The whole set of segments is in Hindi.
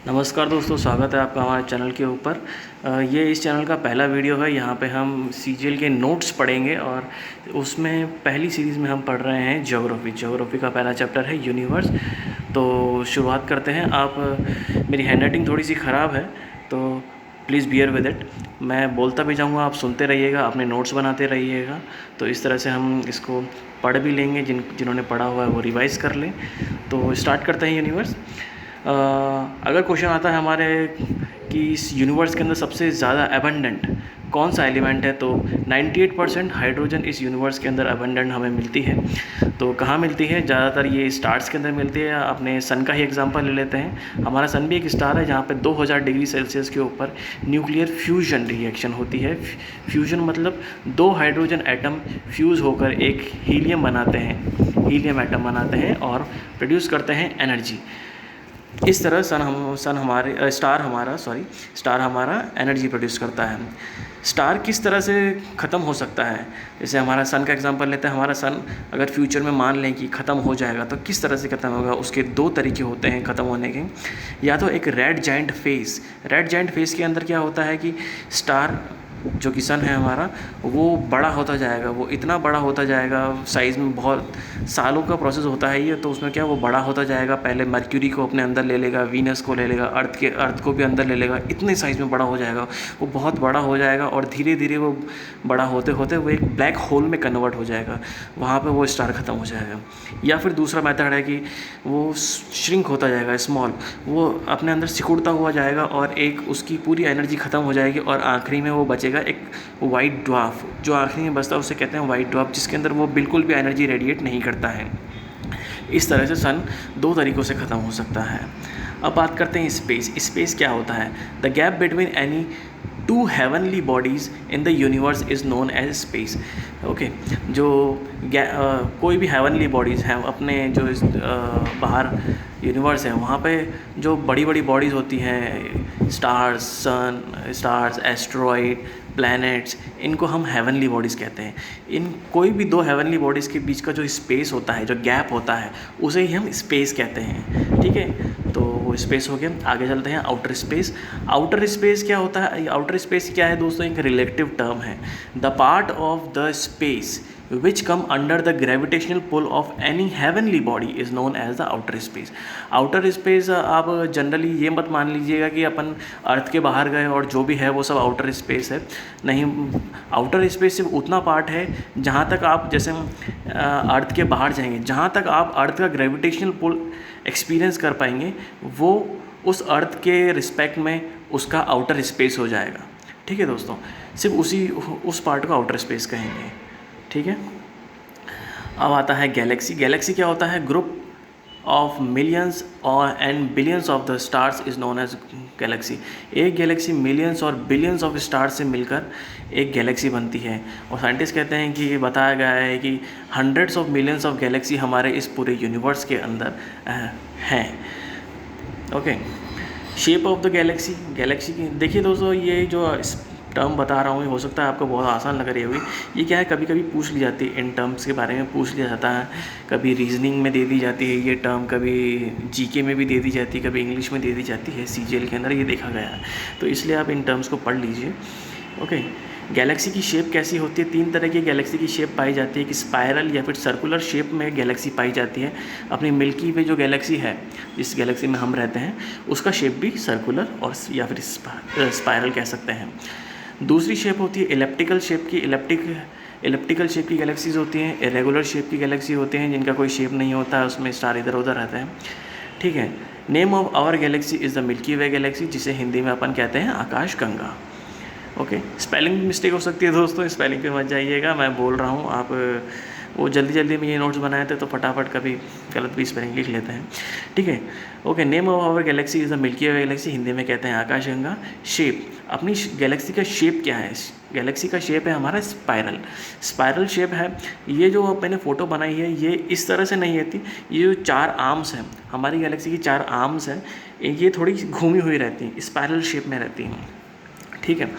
नमस्कार दोस्तों, स्वागत है आपका हमारे चैनल के ऊपर। ये इस चैनल का पहला वीडियो है। यहाँ पे हम सीजीएल के नोट्स पढ़ेंगे और उसमें पहली सीरीज़ में हम पढ़ रहे हैं ज्योग्राफी का पहला चैप्टर है यूनिवर्स। तो शुरुआत करते हैं। आप मेरी हैंडराइटिंग थोड़ी सी ख़राब है तो प्लीज़ बियर विद इट। मैं बोलता भी जाऊँगा, आप सुनते रहिएगा, अपने नोट्स बनाते रहिएगा। तो इस तरह से हम इसको पढ़ भी लेंगे, जिन्होंने पढ़ा हुआ है वो रिवाइज़ कर लें। तो स्टार्ट करते हैं यूनिवर्स। अगर क्वेश्चन आता है हमारे कि इस यूनिवर्स के अंदर सबसे ज़्यादा अबंडेंट कौन सा एलिमेंट है, तो 98% हाइड्रोजन इस यूनिवर्स के अंदर अबंडेंट हमें मिलती है। तो कहाँ मिलती है? ज़्यादातर ये स्टार्स के अंदर मिलती है। अपने सन का ही एग्जांपल ले लेते हैं। हमारा सन भी एक स्टार है जहाँ पे 2000 डिग्री सेल्सियस के ऊपर न्यूक्लियर फ्यूजन रिएक्शन होती है। फ्यूजन मतलब दो हाइड्रोजन एटम फ्यूज़ होकर एक हीलियम बनाते हैं, हीलियम एटम बनाते हैं और प्रोड्यूस करते हैं एनर्जी। इस तरह स्टार हमारा एनर्जी प्रोड्यूस करता है। स्टार किस तरह से ख़त्म हो सकता है? जैसे हमारा सन का एग्जांपल लेते हैं। हमारा सन अगर फ्यूचर में मान लें कि ख़त्म हो जाएगा तो किस तरह से ख़त्म होगा? उसके दो तरीके होते हैं ख़त्म होने के। या तो एक रेड जाइंट फेज़ के अंदर क्या होता है कि स्टार जो कि सन है हमारा, वो बड़ा होता जाएगा, वो इतना बड़ा होता जाएगा, साइज़ में बहुत सालों का प्रोसेस होता है ये। तो उसमें क्या, वो बड़ा होता जाएगा। पहले मर्क्यूरी को अपने अंदर ले लेगा, वीनस को ले लेगा, अर्थ को भी अंदर ले लेगा। इतने साइज़ में बड़ा हो जाएगा, वो बहुत बड़ा हो जाएगा और धीरे धीरे वो बड़ा होते होते वो एक ब्लैक होल में कन्वर्ट हो जाएगा। वहाँ पर वो स्टार ख़त्म हो जाएगा। या फिर दूसरा मेथड है कि वो श्रिंक होता जाएगा, स्मॉल, वो अपने अंदर सिकुड़ता हुआ जाएगा और एक उसकी पूरी एनर्जी ख़त्म हो जाएगी और आखिरी में वो बचेगा एक वाइट ड्वार्फ। जो आखिरी में बचता है उसे कहते हैं वाइट ड्वार्फ, जिसके अंदर वो बिल्कुल भी एनर्जी रेडिएट नहीं करता है। इस तरह से सन दो तरीक़ों से ख़त्म हो सकता है। अब बात करते हैं स्पेस क्या होता है? The gap between any two heavenly bodies in the universe is known as space. Okay, जो कोई भी हेवनली बॉडीज़ हैं अपने जो बाहर यूनिवर्स है, वहाँ पे जो बड़ी बड़ी बॉडीज़ होती हैं, स्टार्स, एस्ट्रॉइड, प्लैनेट्स, इनको हम हेवनली बॉडीज़ कहते हैं। इन कोई भी दो हेवनली बॉडीज़ के बीच का जो स्पेस होता है, जो गैप होता है, उसे ही हम स्पेस कहते हैं। ठीक है, तो वो स्पेस हो गया। आगे चलते हैं आउटर स्पेस क्या होता है? आउटर स्पेस क्या है दोस्तों? एक रिलेटिव टर्म है। The part of the space which come under the gravitational pull of any heavenly body is known as the outer space. Outer space आप जनरली ये मत मान लीजिएगा कि अपन अर्थ के बाहर गए और जो भी है वो सब आउटर स्पेस है। नहीं, आउटर स्पेस सिर्फ उतना पार्ट है जहाँ तक आप, जैसे अर्थ के बाहर जाएंगे, जहाँ तक आप अर्थ का ग्रेविटेशनल पुल एक्सपीरियंस कर पाएंगे, वो उस अर्थ के रिस्पेक्ट में उसका आउटर स्पेस हो जाएगा। ठीक है दोस्तों, सिर्फ उस पार्ट को आउटर स्पेस कहेंगे। ठीक है, अब आता है गैलेक्सी क्या होता है? ग्रुप ऑफ मिलियंस और and billions of the stars is known as galaxy. एक गैलेक्सी मिलियंस और बिलियंस ऑफ स्टार्स से मिलकर एक गैलेक्सी बनती है। और साइंटिस्ट कहते हैं कि ये बताया गया है कि hundreds of millions of Galaxy हमारे इस पूरे यूनिवर्स के अंदर हैं। Okay, shape of the Galaxy की देखिए दोस्तों, ये जो टर्म बता रहा हूँ, हो सकता है आपको बहुत आसान लग रही होगी। ये क्या है, कभी कभी पूछ ली जाती है, इन टर्म्स के बारे में पूछ लिया जाता है। कभी रीजनिंग में दे दी जाती है ये टर्म, कभी जीके में भी दे दी जाती है, कभी इंग्लिश में दे दी जाती है। सीजीएल के अंदर ये देखा गया है, तो इसलिए आप इन टर्म्स को पढ़ लीजिए। ओके, गैलेक्सी की शेप कैसी होती है? 3 तरह की गैलेक्सी की शेप पाई जाती है कि स्पायरल या फिर सर्कुलर शेप में गैलेक्सी पाई जाती है। अपनी मिल्की वे जो गैलेक्सी है, जिस गैलेक्सी में हम रहते हैं, उसका शेप भी सर्कुलर और या फिर स्पायरल कह सकते हैं। दूसरी शेप होती है इलेप्टिकल शेप की। इलेप्टिकल शेप की गैलेक्सीज होती हैं। इरेगुलर शेप की गैलेक्सी होते हैं जिनका कोई शेप नहीं होता है, उसमें स्टार इधर उधर रहते हैं। ठीक है, name of our galaxy is the Milky Way galaxy, जिसे हिंदी में अपन कहते हैं आकाश गंगा। ओके, स्पेलिंग मिस्टेक हो सकती है दोस्तों, स्पेलिंग पे मत जाइएगा, मैं बोल रहा हूँ। आप वो जल्दी में ये नोट्स बनाए थे तो फटाफट कभी गलत भी स्पेलिंग लिख लेते हैं। ठीक है, okay, name of our galaxy is the Milky Way galaxy, Hindi में कहते हैं आकाशगंगा। शेप, अपनी गैलेक्सी का शेप क्या है? गैलेक्सी का शेप है हमारा स्पायरल शेप है। ये जो मैंने फ़ोटो बनाई है, ये इस तरह से नहीं रहती। ये जो 4 आर्म्स हैं, हमारी गैलेक्सी की 4 आर्म्स हैं, ये थोड़ी घूमी हुई रहती हैं, स्पायरल शेप में रहती हैं। ठीक है,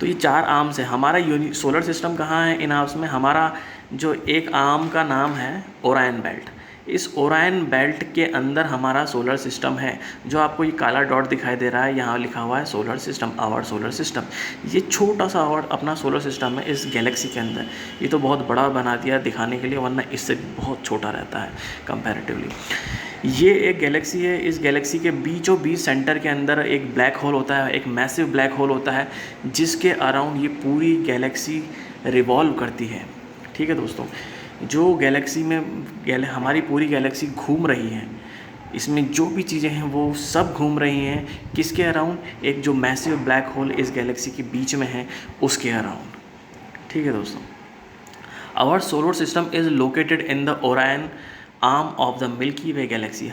तो ये 4 आर्म्स है। हमारा सोलर सिस्टम कहाँ है इन आर्म्स में? हमारा जो एक आर्म का नाम है ओरायन बेल्ट। इस ओरायन बेल्ट के अंदर हमारा सोलर सिस्टम है। जो आपको ये काला डॉट दिखाई दे रहा है, यहाँ लिखा हुआ है solar system, our solar system. ये छोटा सा आवर अपना सोलर सिस्टम है इस गैलेक्सी के अंदर। ये तो बहुत बड़ा बना दिया दिखाने के लिए, वरना इससे बहुत छोटा रहता है कंपैरेटिवली। ये एक गैलेक्सी है। इस गैलेक्सी के बीचों बीच सेंटर के अंदर एक ब्लैक होल होता है, एक मैसिव ब्लैक होल होता है, जिसके अराउंड ये पूरी गैलेक्सी रिवॉल्व करती है। ठीक है दोस्तों, जो गैलेक्सी में हमारी पूरी गैलेक्सी घूम रही है, इसमें जो भी चीज़ें हैं वो सब घूम रही हैं किसके अराउंड? एक जो मैसिव ब्लैक होल इस गैलेक्सी के बीच में है उसके अराउंड। ठीक है दोस्तों, our solar system is located in the Orion arm of the Milky Way galaxy.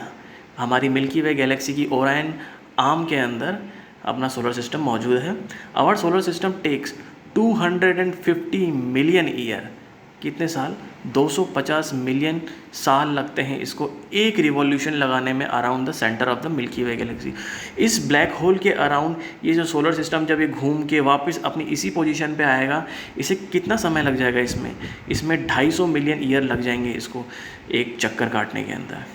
हमारी मिल्की वे गैलेक्सी की ओरायन आर्म के अंदर अपना सोलर सिस्टम मौजूद है। Our solar system takes 250 million year, कितने साल? 250 मिलियन साल लगते हैं इसको एक रिवॉल्यूशन लगाने में around the centre of the Milky Way Galaxy. इस ब्लैक होल के अराउंड ये जो सोलर सिस्टम जब ये घूम के वापस अपनी इसी पोजीशन पे आएगा, इसे कितना समय लग जाएगा? इसमें 250 मिलियन ईयर लग जाएंगे इसको एक चक्कर काटने के अंदर।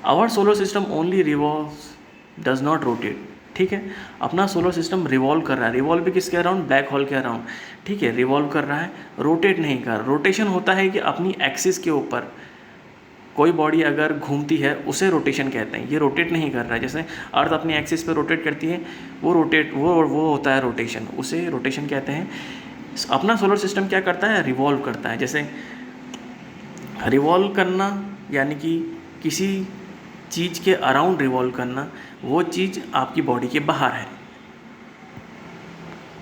Our solar system only revolves, does not rotate. ठीक है, अपना सोलर सिस्टम रिवॉल्व कर रहा है। रिवॉल्व भी किसके अराउंड? ब्लैक होल के अराउंड। ठीक है, रिवॉल्व कर रहा है, रोटेट नहीं कर रहा। रोटेशन होता है कि अपनी एक्सिस के ऊपर कोई बॉडी अगर घूमती है उसे रोटेशन कहते हैं। ये रोटेट नहीं कर रहा है। जैसे अर्थ अपनी एक्सिस पे रोटेट करती है, वो होता है रोटेशन, उसे रोटेशन कहते हैं। अपना सोलर सिस्टम क्या करता है? रिवॉल्व करता है। जैसे रिवॉल्व करना यानी कि किसी चीज़ के अराउंड रिवॉल्व करना, वो चीज़ आपकी बॉडी के बाहर है।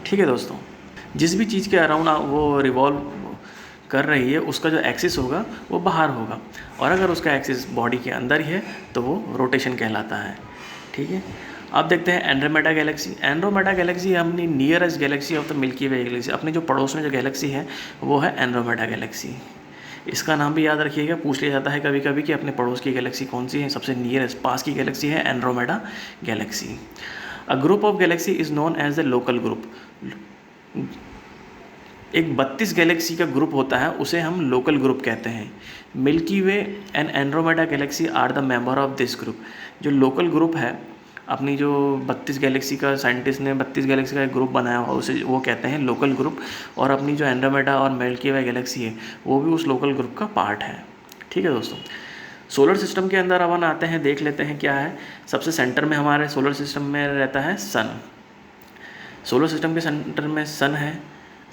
ठीक है दोस्तों, जिस भी चीज़ के अराउंड वो रिवॉल्व कर रही है उसका जो एक्सिस होगा वो बाहर होगा, और अगर उसका एक्सिस बॉडी के अंदर ही है तो वो रोटेशन कहलाता है। ठीक है, अब देखते हैं एंड्रोमेडा गैलेक्सी। एंड्रोमेडा गैलेक्सी अपनी nearest Galaxy of the Milky Way Galaxy, अपने जो पड़ोस में जो गैलेक्सी है वो है एंड्रोमेडा गैलेक्सी। इसका नाम भी याद रखिएगा, पूछ लिया जाता है कभी कभी कि अपने पड़ोस की गैलेक्सी कौन सी है। सबसे नियरेस्ट पास की गैलेक्सी है Andromeda galaxy. A group of galaxy is known as the local group. एक 32 गैलेक्सी का ग्रुप होता है, उसे हम लोकल ग्रुप कहते हैं। Milky Way and Andromeda galaxy are the member of this group. जो लोकल ग्रुप है, अपनी जो 32 गैलेक्सी का साइंटिस्ट ने 32 गैलेक्सी का एक ग्रुप बनाया हुआ, उसे वो कहते हैं लोकल ग्रुप। और अपनी जो एंड्रोमेडा और मिल्की वे गैलेक्सी है वो भी उस लोकल ग्रुप का पार्ट है। ठीक है दोस्तों, सोलर सिस्टम के अंदर अपन आते हैं, देख लेते हैं क्या है। सबसे सेंटर में हमारे सोलर सिस्टम में रहता है सन। सोलर सिस्टम के सेंटर में सन है।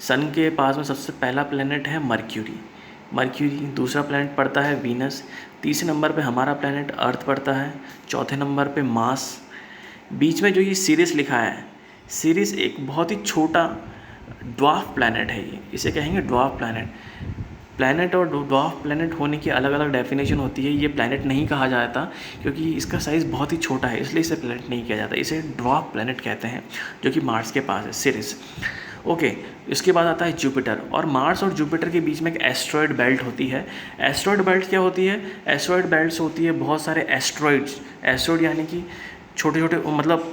सन के पास में सबसे पहला प्लेनेट है मर्क्यूरी। दूसरा प्लेनेट पड़ता है वीनस। तीसरे नंबर पे हमारा प्लेनेट अर्थ पड़ता है। चौथे नंबर पे मार्स। बीच में जो ये सीरिस लिखा है, सीरिस एक बहुत ही छोटा ड्वार्फ प्लैनेट है। ये इसे कहेंगे ड्वार्फ प्लैनेट। प्लैनेट और ड्वार्फ प्लैनेट होने की अलग अलग डेफिनेशन होती है। ये प्लैनेट नहीं कहा जाता क्योंकि इसका साइज़ बहुत ही छोटा है, इसलिए इसे प्लैनेट नहीं किया जाता। इसे ड्वार्फ प्लैनेट कहते हैं, जो कि मार्स के पास है, सीरिस। ओके, इसके बाद आता है जुपिटर। और मार्स और जुपिटर के बीच में एक एस्ट्रॉयड बेल्ट होती है। एस्ट्रॉयड बेल्ट क्या होती है? एस्ट्रॉयड बेल्ट्स होती है बहुत सारे एस्ट्रॉयड्स। एस्ट्रॉयड यानी कि छोटे छोटे, मतलब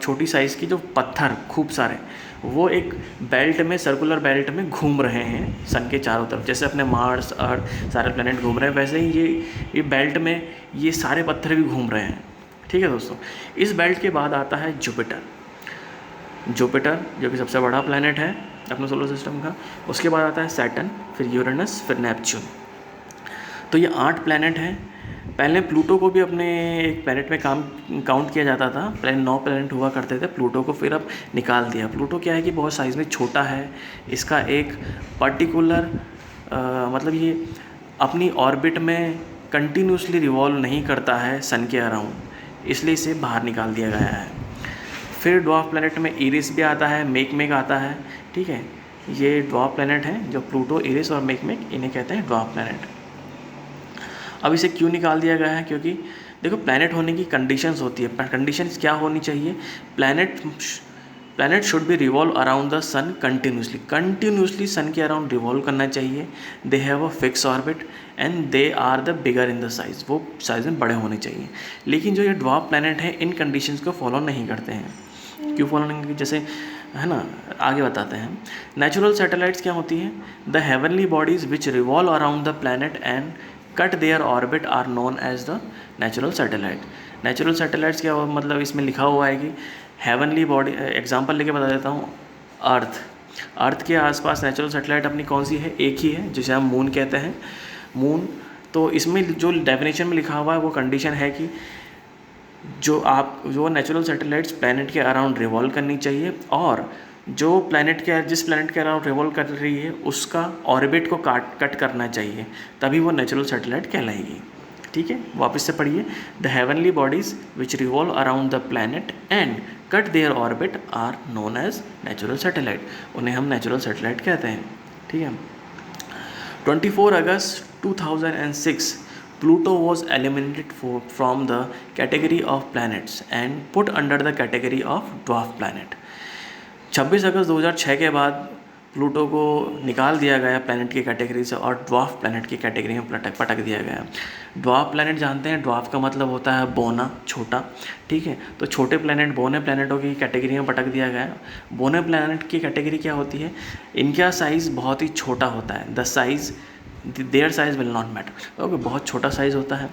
छोटी साइज़ की जो पत्थर खूब सारे, वो एक बेल्ट में, सर्कुलर बेल्ट में घूम रहे हैं सन के चारों तरफ। जैसे अपने मार्स, अर्थ, सारे प्लैनेट घूम रहे हैं, वैसे ही ये बेल्ट में ये सारे पत्थर भी घूम रहे हैं। ठीक है दोस्तों, इस बेल्ट के बाद आता है जुपिटर जो कि सबसे बड़ा प्लैनेट है अपने सोलर सिस्टम का। उसके बाद आता है सैटर्न, फिर यूरेनस, फिर नेपच्यून। तो ये 8 प्लैनेट हैं। पहले प्लूटो को भी अपने एक प्लैनेट में काउंट किया जाता था। पहले 9 प्लैनेट हुआ करते थे प्लूटो को, फिर अब निकाल दिया। प्लूटो क्या है कि बहुत साइज़ में छोटा है। इसका एक पर्टिकुलर मतलब ये अपनी ऑर्बिट में कंटिन्यूसली रिवॉल्व नहीं करता है सन के अराउंड, इसलिए इसे बाहर निकाल दिया गया है। फिर ड्वार्फ प्लैनेट में इरिस भी आता है, मेकमेक आता है। ठीक है, ये ड्वार्फ प्लैनेट हैं जो प्लूटो, इरिस और मेकमेक, इन्हें कहते हैं ड्वार्फ प्लैनेट। अब इसे क्यों निकाल दिया गया है? क्योंकि देखो, प्लैनेट होने की कंडीशंस होती है। कंडीशंस क्या होनी चाहिए? Planet should be revolve around the sun continuously sun के अराउंड रिवॉल्व करना चाहिए। They have a fix orbit and they are the bigger in the size, वो साइज़ में बड़े होने चाहिए। लेकिन जो ये ड्वार्फ प्लैनेट है इन कंडीशंस को फॉलो नहीं करते हैं। क्यों फॉलो नहीं करते? जैसे है ना, आगे बताते हैं। नेचुरल सैटेलाइट्स क्या होती हैं? The heavenly bodies which revolve around the planet and cut their orbit are known as the natural satellite. Natural satellites क्या मतलब इसमें लिखा हुआ है कि हेवनली बॉडी, एग्जांपल लेके बता देता हूँ। अर्थ के आसपास नेचुरल सैटेलाइट अपनी कौन सी है, एक ही है, जिसे हम मून कहते हैं। मून, तो इसमें जो डेफिनेशन में लिखा हुआ है वो कंडीशन है कि जो नेचुरल सैटेलाइट्स प्लैनेट के अराउंड रिवॉल्व करनी चाहिए, और जो जिस प्लैनेट के अराउंड रिवॉल्व कर रही है उसका ऑर्बिट को कट करना चाहिए, तभी वो नेचुरल सैटेलाइट कहलाएगी। ठीक है, वापस से पढ़िए। The heavenly bodies which revolve around the planet and cut their orbit are known as natural satellite. उन्हें हम नेचुरल सैटेलाइट कहते हैं। ठीक है। 24 अगस्त 2006 Pluto was eliminated from the category of planets and put under the category of dwarf planet। 26 अगस्त 2006 के बाद प्लूटो को निकाल दिया गया प्लैनेट की कैटेगरी से और ड्वार्फ प्लैनेट की कैटेगरी में पटक दिया गया। ड्वार्फ प्लैनेट जानते हैं, ड्वार्फ का मतलब होता है बौना, छोटा। ठीक है, तो छोटे प्लैनेट बौने प्लैनेटों की कैटेगरी में पटक दिया गया। बौने प्लैनेट की कैटेगरी क्या होती है, इनका साइज़ बहुत ही छोटा होता है। Their size will not matter. Okay, बहुत छोटा साइज़ होता है।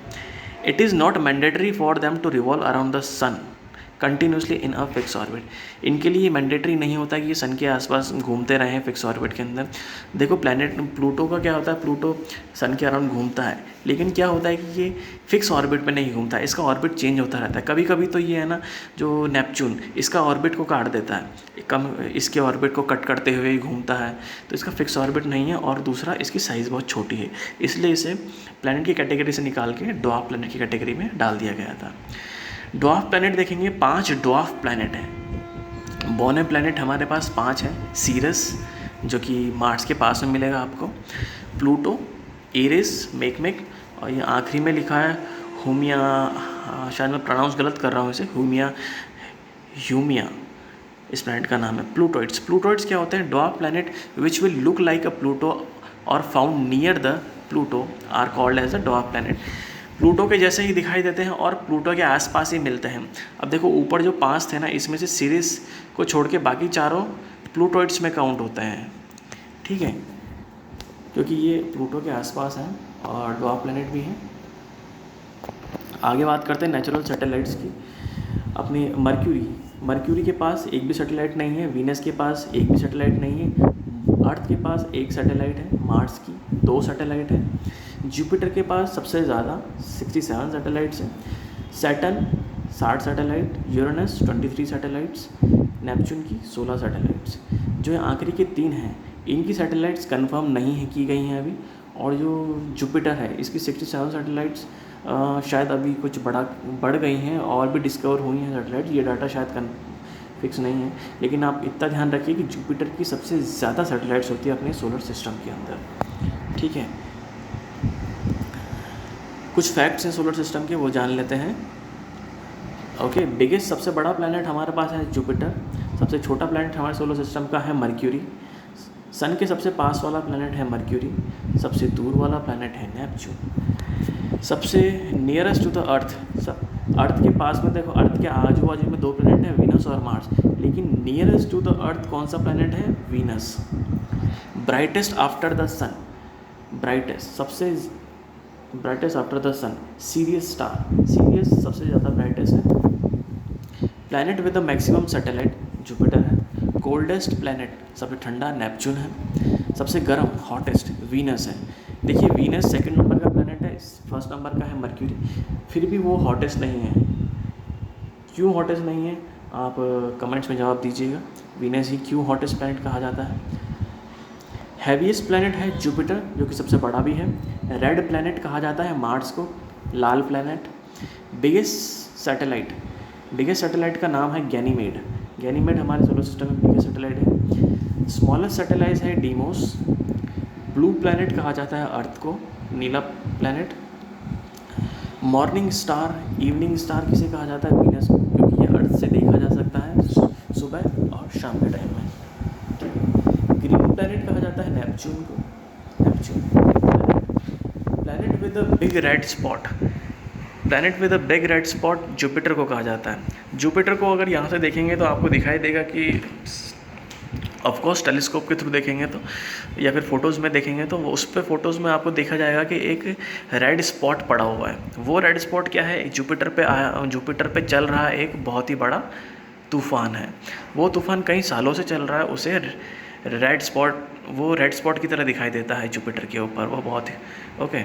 It is not mandatory for them to revolve around the sun continuously in a fix orbit. इनके लिए मैंडेटरी नहीं होता कि ये सन के आसपास घूमते रहें फिक्स ऑर्बिट के अंदर। देखो प्लूटो का क्या होता है, प्लूटो सन के अराउंड घूमता है, लेकिन क्या होता है कि ये फिक्स ऑर्बिट में नहीं घूमता है, इसका ऑर्बिट चेंज होता रहता है। कभी कभी तो ये है ना, जो नेपच्यून, इसका ऑर्बिट को काट देता है, इसके ऑर्बिट को कट करते हुए ही घूमता है, तो इसका फिक्स ऑर्बिट नहीं है। और दूसरा, इसकी साइज़ बहुत छोटी है, इसलिए इसे प्लैनेट की कैटेगरी से निकाल के ड्वार्फ प्लैनेट की कैटेगरी में डाल दिया गया था। ड्वार्फ प्लैनेट देखेंगे, 5 ड्वार्फ प्लैनेट हैं। बौने प्लैनेट हमारे पास 5 हैं। सीरस, जो कि मार्स के पास में मिलेगा आपको, प्लूटो, एरिस, मेकमेक, और ये आखिरी में लिखा है हुमिया, शायद मैं प्रोनाउंस गलत कर रहा हूँ इसे, ह्यूमिया इस प्लैनेट का नाम है। प्लूटोइड्स क्या होते हैं, dwarf planet which will look like a Pluto और found near the Pluto are called as a dwarf planet. Pluto के जैसे ही दिखाई देते हैं और प्लूटो के आसपास ही मिलते हैं। अब देखो, ऊपर जो 5 थे ना, इसमें से सीरीज को छोड़ के बाकी चारों प्लूटोइड्स में काउंट होते हैं। ठीक है, क्योंकि ये प्लूटो के आसपास हैं और ड्वार्फ प्लैनेट भी हैं। आगे बात करते हैं नेचुरल सैटेलाइट्स की। अपनी मर्क्यूरी के पास एक भी सैटेलाइट नहीं है। वीनस के पास एक भी सैटेलाइट नहीं है। अर्थ के पास एक सैटेलाइट है। मार्स की 2 सैटेलाइट है। जुपिटर के पास सबसे ज़्यादा 67 सैटेलाइट्स हैं। Saturn 60 satellite, Uranus 23 satellites, Neptune की 16 सैटेलाइट्स। जो आखिरी के 3 हैं, इनकी सैटेलाइट्स कंफर्म नहीं है की गई हैं अभी। और जो जुपिटर है, इसकी 67 सैटेलाइट्स शायद अभी कुछ बढ़ गई हैं और भी डिस्कवर हुई हैं सैटेलाइट। ये डाटा शायद फिक्स नहीं है, लेकिन आप इतना ध्यान रखिए कि जुपिटर की सबसे ज़्यादा सैटेलाइट्स होती है अपने सोलर सिस्टम के अंदर। ठीक है, कुछ फैक्ट्स हैं सोलर सिस्टम के, वो जान लेते हैं। ओके, बिगेस्ट, सबसे बड़ा प्लैनेट हमारे पास है जुपिटर। सबसे छोटा प्लैनेट हमारे सोलर सिस्टम का है मर्क्यूरी। सन के सबसे पास वाला प्लैनेट है मर्क्यूरी। सबसे दूर वाला प्लैनेट है नेपच्यून। सबसे नियरेस्ट टू द अर्थ के पास में, देखो अर्थ के आजू बाजू में 2 प्लैनेट हैं, वीनस और मार्स, लेकिन नियरेस्ट टू द अर्थ कौन सा प्लैनेट है, Venus. Brightest after the sun, सबसे brightest after the sun, Sirius सबसे ज़्यादा ब्राइटेस्ट है। Planet with the maximum satellite Jupiter है। कोल्डेस्ट प्लैनेट, सबसे ठंडा, नेपच्यून है। सबसे गर्म, हॉटेस्ट, वीनस है। देखिए, वीनस 2nd नंबर का प्लैनेट है, 1st नंबर का है मर्क्यूरी, फिर भी वो हॉटेस्ट नहीं है। क्यों हॉटेस्ट नहीं है, आप कमेंट्स में जवाब दीजिएगा। वीनस ही क्यों हॉटेस्ट प्लैनेट कहा जाता है। हैवीएस्ट प्लैनेट है जुपिटर, जो कि सबसे बड़ा भी है। रेड प्लैनेट कहा जाता है मार्स को, लाल प्लैनेट। बिगेस्ट सैटेलाइट का नाम है गैनीमेड हमारे सोलर सिस्टम में बिगेस्ट सैटेलाइट है। स्मॉलेस्ट सैटेलाइट है डीमोस। ब्लू प्लैनेट कहा जाता है अर्थ को, नीला planet. Morning star, evening star किसे कहा जाता है, वीनस को, क्योंकि ये अर्थ से देखा जा सकता है सुबह और शाम के टाइम में। ग्रीन प्लैनेट कहा जाता है नेपच्यून को, planet with a big red spot Jupiter को कहा जाता है। जुपिटर को अगर यहाँ से देखेंगे तो आपको दिखाई देगा कि ऑफ कोर्स टेलीस्कोप के थ्रू देखेंगे तो या फिर फ़ोटोज़ में देखेंगे तो वो उस पे फ़ोटोज़ में आपको देखा जाएगा कि एक रेड स्पॉट पड़ा हुआ है। वो रेड स्पॉट क्या है, जुपिटर पे चल रहा एक बहुत ही बड़ा तूफ़ान है। वो तूफ़ान कई सालों से चल रहा है, उसे रेड स्पॉट की तरह दिखाई देता है जुपिटर के ऊपर। वो बहुत ही ओके,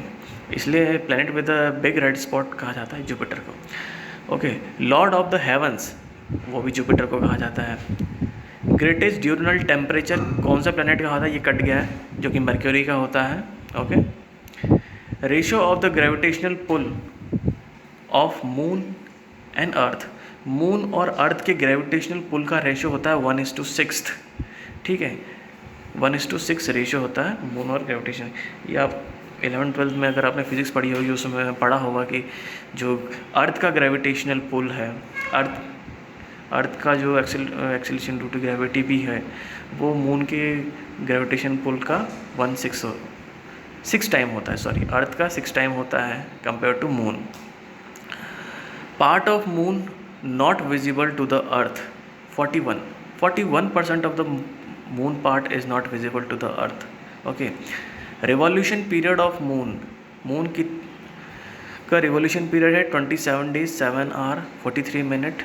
इसलिए planet with a big red spot कहा जाता है जुपिटर को। Okay, lord of the heavens वो भी जुपिटर को कहा जाता है। ग्रेटेस्ट ड्यूरनल टेम्परेचर कौन सा प्लैनेट का होता है, ये कट गया है, जो कि मर्क्यूरी का होता है। Okay, ratio of the gravitational pull of moon and earth, moon और अर्थ के ग्रेविटेशनल पुल का रेशियो होता है 1:6। ठीक है, 1:6 रेशियो होता है मून और ग्रेविटेशन। ये आप 11th-12th में अगर आपने फिजिक्स पढ़ी होगी उसमें पढ़ा होगा कि जो अर्थ का ग्रेविटेशनल पुल है, अर्थ का जो एक्सेलरेशन ड्यू टू ग्रेविटी भी है, वो मून के ग्रेविटेशन पुल का 6 टाइम होता है। सॉरी, अर्थ का 6 टाइम होता है compare to moon. Part of moon not visible to the earth 41% of the moon part is not visible to the earth. Okay, revolution period of moon की का रिवॉल्यूशन पीरियड है 27 days 7 hours 43 minutes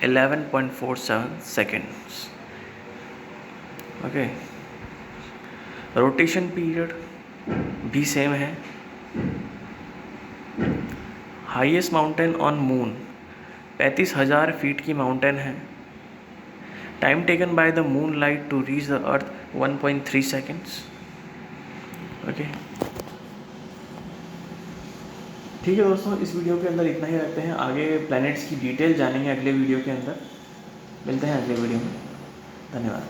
11.47 seconds। Okay, rotation period भी सेम है। Highest mountain on moon 35,000 feet की माउंटेन है। Time taken by the moon light to reach the earth 1.3 seconds। Okay, ठीक है दोस्तों, इस वीडियो के अंदर इतना ही रखते हैं। आगे प्लैनेट्स की डिटेल जानेंगे अगले वीडियो के अंदर। मिलते हैं अगले वीडियो में। धन्यवाद।